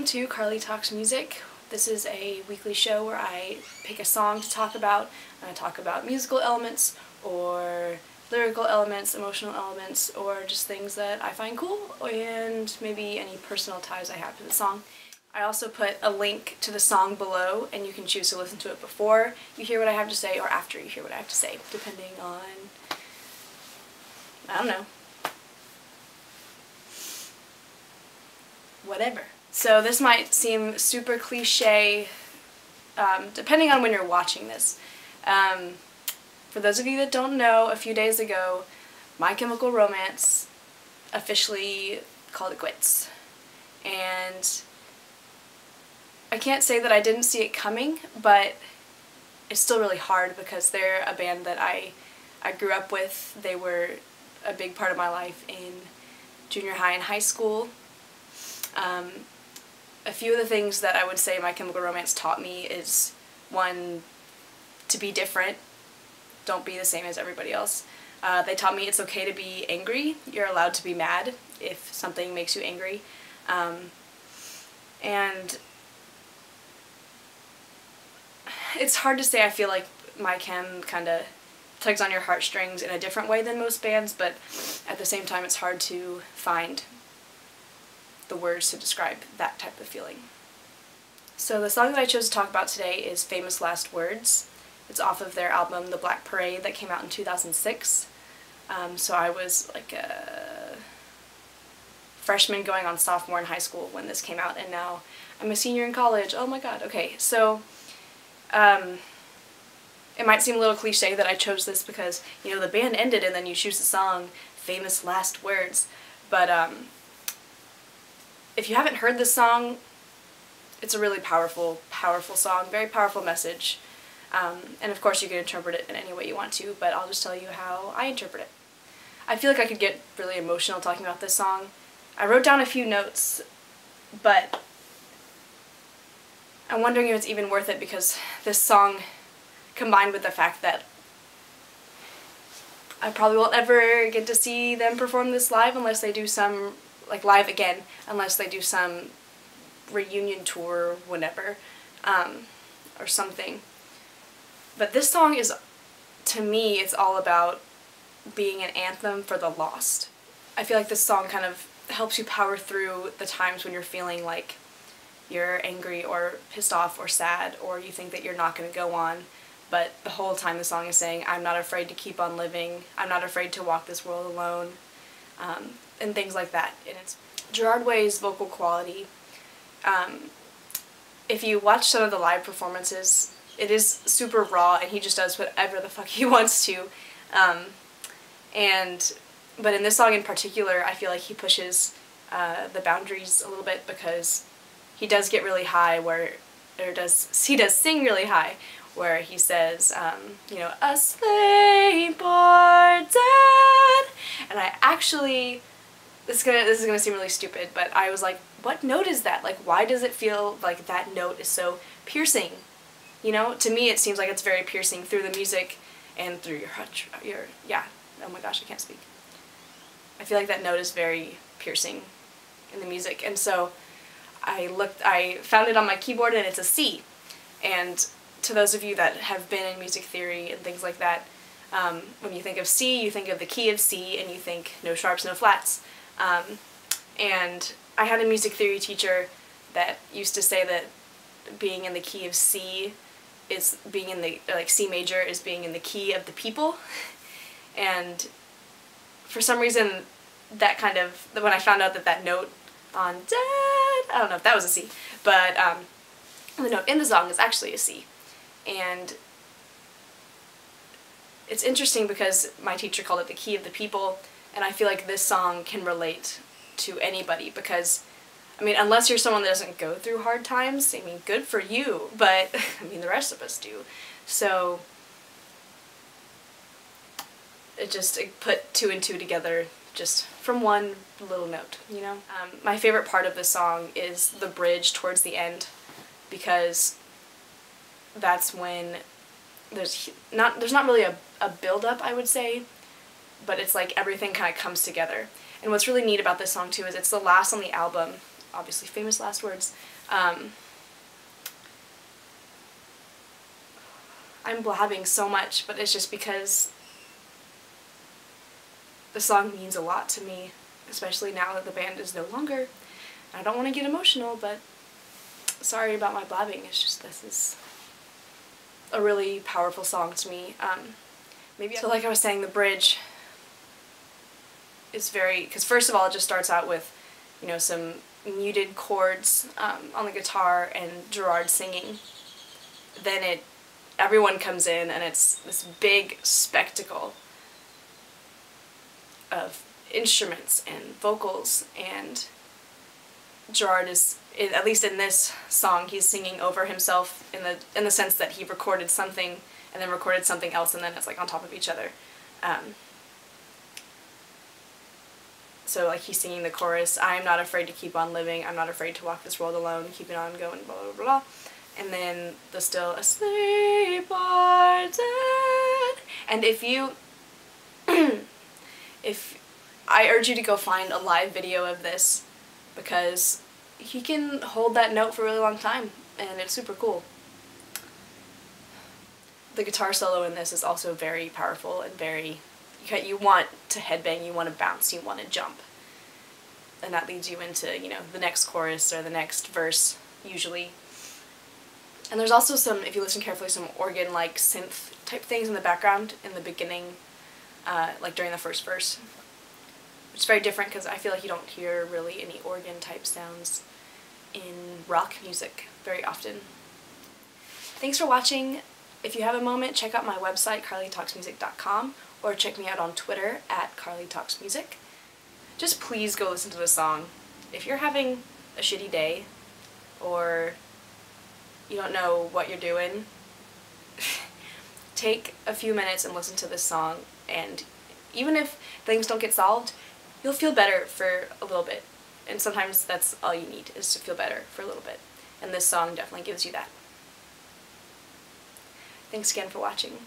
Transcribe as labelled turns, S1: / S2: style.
S1: to Carly Talks Music. This is a weekly show where I pick a song to talk about, and I talk about musical elements, or lyrical elements, emotional elements, or just things that I find cool, and maybe any personal ties I have to the song. I also put a link to the song below, and you can choose to listen to it before you hear what I have to say, or after you hear what I have to say, depending on, I don't know, whatever. So this might seem super cliche, depending on when you're watching this. For those of you that don't know, a few days ago, My Chemical Romance officially called it quits. And I can't say that I didn't see it coming, but it's still really hard because they're a band that I grew up with. They were a big part of my life in junior high and high school. A few of the things that I would say My Chemical Romance taught me is, one, to be different. Don't be the same as everybody else. They taught me it's okay to be angry. You're allowed to be mad if something makes you angry. And it's hard to say. I feel like My Chem kind of tugs on your heartstrings in a different way than most bands, but at the same time it's hard to find the words to describe that type of feeling. So the song that I chose to talk about today is Famous Last Words. It's off of their album The Black Parade that came out in 2006. So I was like a freshman going on sophomore in high school when this came out, and now I'm a senior in college. Oh my god. Okay, so it might seem a little cliche that I chose this because, you know, the band ended and then you choose the song Famous Last Words, but if you haven't heard this song, it's a really powerful, powerful song, very powerful message. And of course you can interpret it in any way you want to, but I'll just tell you how I interpret it. I feel like I could get really emotional talking about this song. I wrote down a few notes, but I'm wondering if it's even worth it because this song, combined with the fact that I probably won't ever get to see them perform this live unless they do some, like live again, unless they do some reunion tour, whenever, or something. But this song is, to me, it's all about being an anthem for the lost. I feel like this song kind of helps you power through the times when you're feeling like you're angry or pissed off or sad, or you think that you're not going to go on, but the whole time the song is saying, I'm not afraid to keep on living, I'm not afraid to walk this world alone, and things like that. And it's Gerard Way's vocal quality. If you watch some of the live performances, it is super raw, and he just does whatever the fuck he wants to. But in this song in particular, I feel like he pushes the boundaries a little bit because he does get really high, he does sing really high, where he says, you know, asleep or dead. And I actually, this is gonna seem really stupid, but I was like, what note is that? Like, why does it feel like that note is so piercing? You know, to me it seems like it's very piercing through the music and through your yeah, oh my gosh, I can't speak. I feel like that note is very piercing in the music, and so I found it on my keyboard and it's a C. And to those of you that have been in music theory and things like that, when you think of C, you think of the key of C, and you think no sharps, no flats. And I had a music theory teacher that used to say that being in the key of C is being in the, like C major is being in the key of the people. And for some reason that kind of, when I found out that that note on dead, I don't know if that was a C, but the note in the song is actually a C. And it's interesting because my teacher called it the key of the people, and I feel like this song can relate to anybody because, I mean, unless you're someone that doesn't go through hard times, I mean, good for you, but, I mean, the rest of us do. So, it put two and two together just from one little note, you know? My favorite part of this song is the bridge towards the end, because that's when there's not really a build-up, I would say, but it's like everything kind of comes together. And what's really neat about this song too is it's the last on the album, obviously Famous Last Words, I'm blabbing so much, but it's just because the song means a lot to me, especially now that the band is no longer. I don't want to get emotional, but sorry about my blabbing. It's just, this is a really powerful song to me. Maybe so, like I was saying, the bridge is very, because first of all, it just starts out with, you know, some muted chords on the guitar and Gerard singing. Then everyone comes in and it's this big spectacle of instruments and vocals, and Gerard is, at least in this song, he's singing over himself in the sense that he recorded something and then recorded something else, and then it's like on top of each other. So like he's singing the chorus, "I am not afraid to keep on living, I'm not afraid to walk this world alone, keeping on going, blah blah blah," and then the still "asleep or dead." And if I urge you to go find a live video of this, because he can hold that note for a really long time, and it's super cool. The guitar solo in this is also very powerful and very, you want to headbang, you want to bounce, you want to jump. And that leads you into, you know, the next chorus or the next verse, usually. And there's also some, if you listen carefully, some organ-like synth type things in the background in the beginning, like during the first verse. It's very different because I feel like you don't hear really any organ type sounds in rock music very often. Thanks for watching. If you have a moment, check out my website, carlytalksmusic.com, or check me out on Twitter at carlytalksmusic. Just please go listen to the song. If you're having a shitty day, or you don't know what you're doing, take a few minutes and listen to this song, and even if things don't get solved, you'll feel better for a little bit. And sometimes that's all you need, is to feel better for a little bit. And this song definitely gives you that. Thanks again for watching.